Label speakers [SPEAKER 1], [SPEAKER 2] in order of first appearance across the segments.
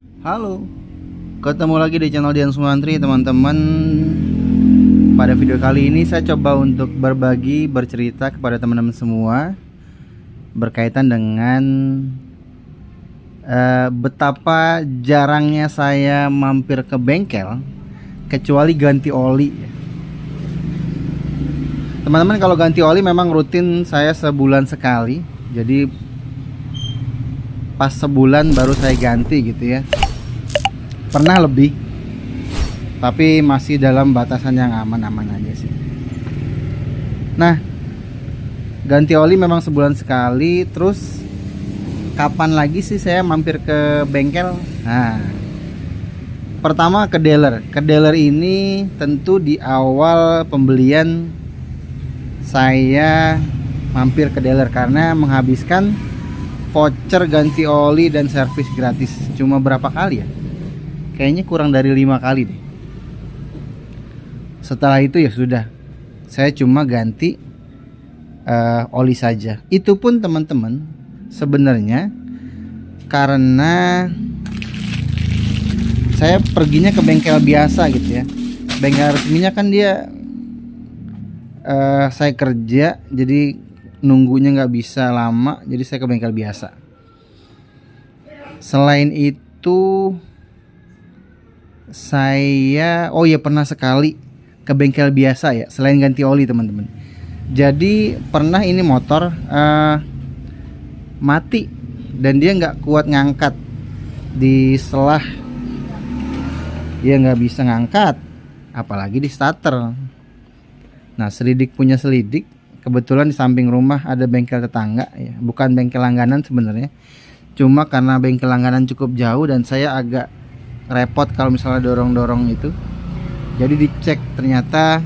[SPEAKER 1] Halo, ketemu lagi di channel Dian Sumantri teman-teman. Pada video kali ini saya coba untuk bercerita kepada teman-teman semua berkaitan dengan betapa jarangnya saya mampir ke bengkel kecuali ganti oli. Teman-teman, kalau ganti oli memang rutin saya sebulan sekali. Jadi pas sebulan baru saya ganti gitu ya. Pernah lebih, tapi masih dalam batasan yang aman-aman aja sih. Nah, ganti oli memang sebulan sekali. Terus kapan lagi sih saya mampir ke bengkel? Nah, pertama ke dealer. Ke dealer ini tentu di awal pembelian saya mampir ke dealer karena menghabiskan voucher ganti oli dan servis gratis. Cuma berapa kali ya? Kayaknya kurang dari 5 kali deh. Setelah itu ya sudah, saya cuma ganti oli saja. Itu pun teman-teman sebenarnya karena saya perginya ke bengkel biasa gitu ya. Bengkel resminya kan dia saya kerja, jadi nunggunya nggak bisa lama, jadi saya ke bengkel biasa. Selain itu saya pernah sekali ke bengkel biasa ya, selain ganti oli teman-teman. Jadi pernah ini motor mati dan dia nggak kuat ngangkat di selah, dia nggak bisa ngangkat apalagi di starter. Nah, selidik punya selidik, kebetulan di samping rumah ada bengkel tetangga ya, bukan bengkel langganan sebenarnya, cuma karena bengkel langganan cukup jauh dan saya agak repot kalau misalnya dorong-dorong itu. Jadi dicek, ternyata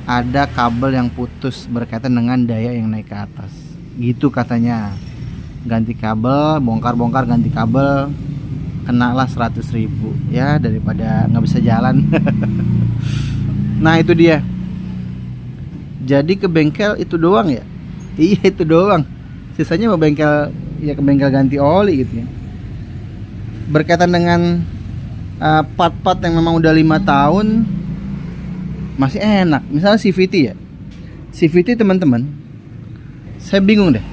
[SPEAKER 1] ada kabel yang putus berkaitan dengan daya yang naik ke atas gitu katanya. Ganti kabel, bongkar-bongkar ganti kabel, kenalah 100.000 ya, daripada nggak bisa jalan. Nah itu dia. Jadi ke bengkel itu doang ya. Iya itu doang, sisanya mau bengkel ya, ke bengkel ganti oli gitu ya. Berkaitan dengan part-part yang memang udah 5 tahun masih enak. Misalnya CVT ya, CVT teman-teman, saya bingung deh.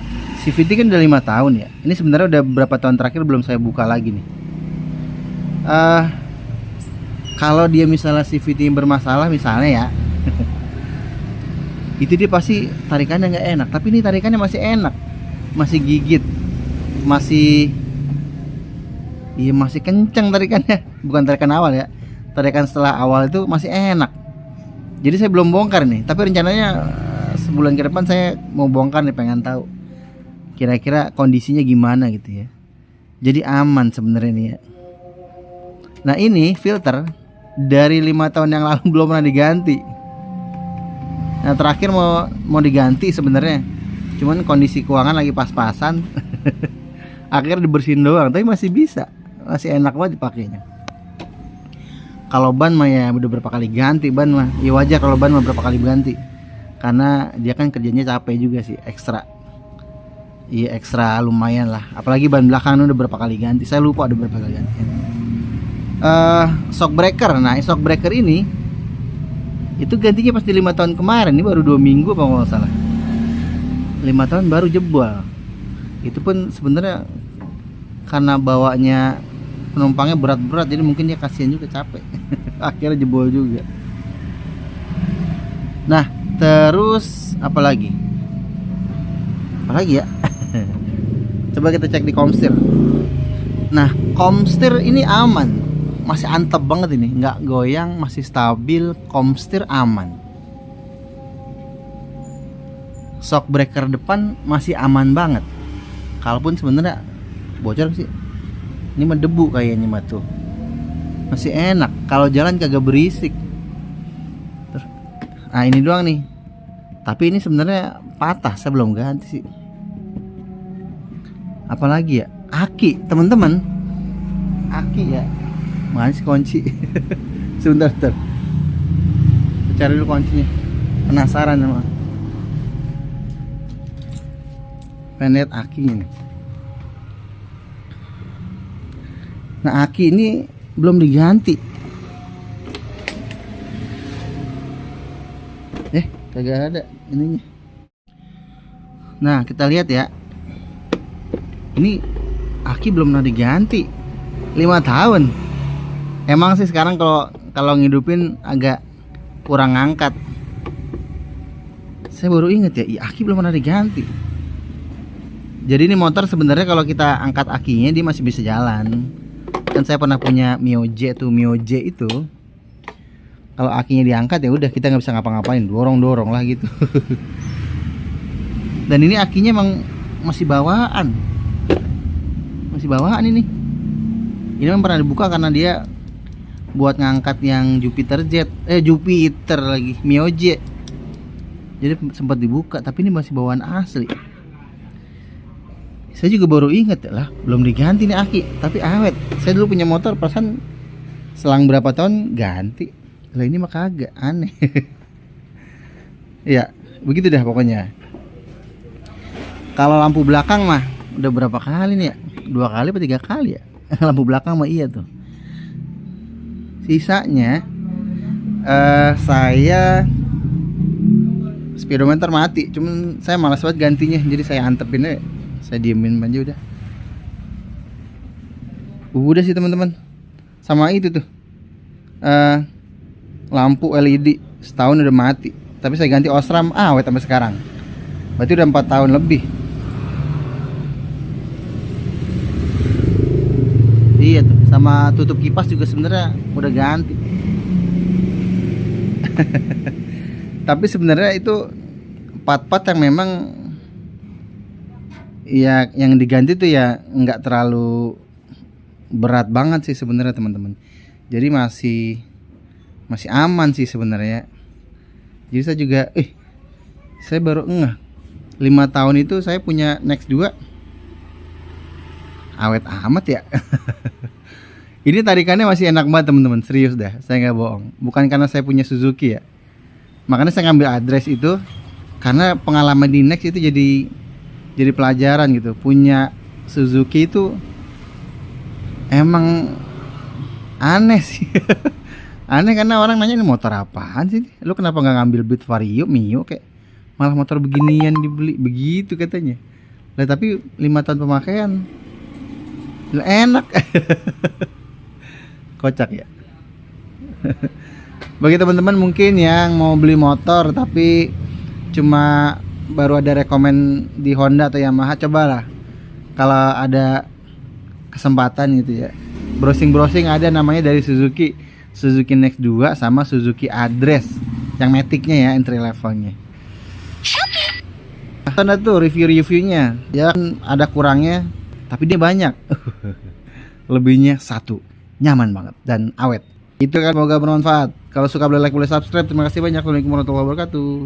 [SPEAKER 1] CVT kan udah 5 tahun ya. Ini sebenarnya udah berapa tahun terakhir belum saya buka lagi nih. Kalau dia misalnya CVT bermasalah misalnya ya, itu dia pasti tarikannya nggak enak. Tapi ini tarikannya masih enak, masih gigit, masih masih kenceng tarikannya. Bukan tarikan awal ya, tarikan setelah awal itu masih enak. Jadi saya belum bongkar nih, tapi rencananya sebulan ke depan saya mau bongkar nih, pengen tahu kira-kira kondisinya gimana gitu ya. Jadi aman sebenarnya nih ya. Nah ini filter dari 5 tahun yang lalu belum pernah diganti. Nah terakhir mau diganti sebenarnya, cuman kondisi keuangan lagi pas-pasan. Akhirnya dibersihin doang, tapi masih bisa, masih enak banget dipakainya. Kalau ban mah ya udah berapa kali ganti ban mah. Ya wajar kalau ban mah berapa kali ganti, karena dia kan kerjanya capek juga sih, ekstra. Iya ekstra lumayan lah. Apalagi ban belakang udah berapa kali ganti, saya lupa udah berapa kali ganti. Shock breaker. Nah shock breaker ini itu gantinya pasti 5 tahun kemarin. Ini baru 2 minggu apa nggak salah. 5 tahun baru jebol. Itu pun sebenarnya karena bawanya penumpangnya berat-berat, jadi mungkin dia kasihan juga, capek. Akhirnya jebol juga. Nah terus apa lagi ya? Coba kita cek di Komstir. Nah Komstir ini aman, masih antep banget ini, nggak goyang, masih stabil. Komstir aman. Shock breaker depan masih aman banget. Kalaupun sebenarnya bocor sih, ini mah debu kayaknya mah tuh. Masih enak, kalau jalan kagak berisik. Nah ini doang nih, tapi ini sebenarnya patah, saya belum ganti sih. Apalagi ya, aki teman-teman, aki ya, mana sih kunci? Sebentar, cari dulu kuncinya, penasaran sama. Pengen lihat akinya nih. Nah, aki ini belum diganti. Kagak ada ininya. Nah, kita lihat ya. Ini aki belum pernah diganti. 5 tahun. Emang sih sekarang kalau ngidupin agak kurang ngangkat. Saya baru inget ya, aki belum pernah diganti. Jadi ini motor sebenarnya kalau kita angkat akinya dia masih bisa jalan. Kan saya pernah punya Mio J itu. Kalau akinya diangkat ya udah kita nggak bisa ngapa-ngapain, dorong lah gitu. Dan ini akinya emang masih bawaan ini. Ini memang pernah dibuka karena dia buat ngangkat yang Jupiter lagi, Mio J. Jadi sempat dibuka, tapi ini masih bawaan asli. Saya juga baru ingat lah, belum diganti nih aki, tapi awet. Saya dulu punya motor, perasaan selang berapa tahun ganti. Lah ini mah kagak, aneh. Ya, begitu dah pokoknya. Kalau lampu belakang mah udah berapa kali nih ya? 2 kali atau 3 kali ya? Lampu belakang mah iya tuh. Sisanya saya speedometer mati, cuman saya malas banget gantinya, jadi saya antepin aja. Saya diemin aja udah. Udah sih teman-teman. Sama itu tuh. Lampu LED setahun udah mati. Tapi saya ganti Osram awet sampai sekarang. Berarti udah 4 tahun lebih. Iya tuh, sama tutup kipas juga sebenarnya udah ganti. Tapi sebenarnya itu part-part yang memang ya yang diganti tuh ya nggak terlalu berat banget sih sebenarnya teman-teman. Jadi masih aman sih sebenarnya. Jadi saya juga saya baru 5 tahun itu saya punya Next 2. Awet amat ya. Ini tarikannya masih enak banget teman-teman, serius dah, saya nggak bohong. Bukan karena saya punya Suzuki ya. Makanya saya ngambil address itu karena pengalaman di Next itu jadi pelajaran gitu. Punya Suzuki itu emang aneh sih. Aneh karena orang nanya ini motor apaan sih? Lu kenapa nggak ngambil Beat Vario, Mio kayak malah motor beginian dibeli begitu katanya. Lah tapi 5 tahun pemakaian enak. Kocak ya. Bagi teman-teman mungkin yang mau beli motor tapi cuma baru ada rekomen di Honda atau Yamaha, cobalah kalau ada kesempatan gitu ya, browsing ada namanya dari Suzuki Next 2 sama Suzuki Address yang Matic-nya ya, entry levelnya. Ada tuh review-reviewnya ya, kan ada kurangnya tapi dia banyak. Lebihnya 1, nyaman banget dan awet. Itu kan, semoga bermanfaat. Kalau suka boleh like, boleh subscribe. Terima kasih banyak. Assalamualaikum warahmatullahi wabarakatuh.